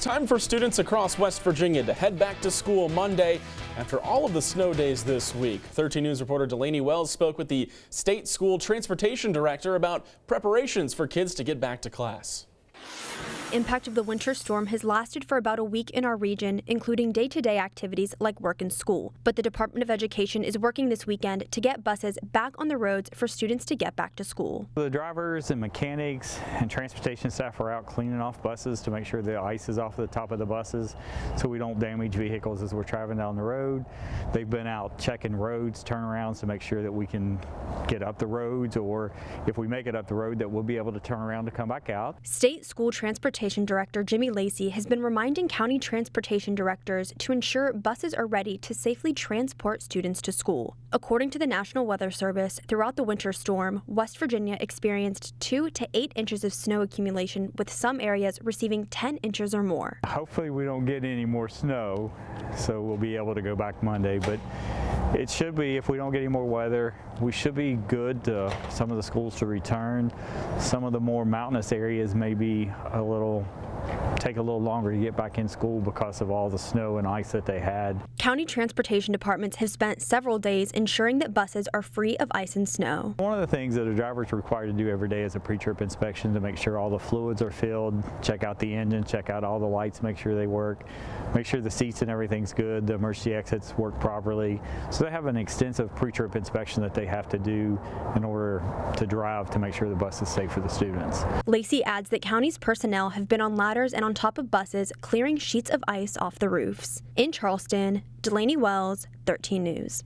time for students across West Virginia to head back to school Monday after all of the snow days this week. 13 News reporter Delaney Wells spoke with the state school transportation director about preparations for kids to get back to class. Impact of the winter storm has lasted for about a week in our region, including day-to-day activities like work and school. But the Department of Education is working this weekend to get buses back on the roads for students to get back to school. The drivers and mechanics and transportation staff are out cleaning off buses to make sure the ice is off the top of the buses so we don't damage vehicles as we're traveling down the road. They've been out checking roads, turnarounds to make sure that we can get up the roads, or if we make it up the road that we'll be able to turn around to come back out. State School Transportation Director Jimmy Lacey has been reminding county transportation directors to ensure buses are ready to safely transport students to school. According to the National Weather Service, throughout the winter storm, West Virginia experienced 2 to 8 inches of snow accumulation, with some areas receiving 10 inches or more. Hopefully we don't get any more snow, so we'll be able to go back Monday, but it should be, if we don't get any more weather, we should be good to some of the schools to return. Some of the more mountainous areas may be take a little longer to get back in school because of all the snow and ice that they had. County transportation departments have spent several days ensuring that buses are free of ice and snow. One of the things that a driver is required to do every day is a pre-trip inspection to make sure all the fluids are filled, check out the engine, check out all the lights, make sure they work, make sure the seats and everything's good, the emergency exits work properly. So they have an extensive pre-trip inspection that they have to do in order to drive to make sure the bus is safe for the students. Lacey adds that county's personnel have been on ladders and on top of buses, clearing sheets of ice off the roofs. In Charleston, Delaney Wells, 13 News.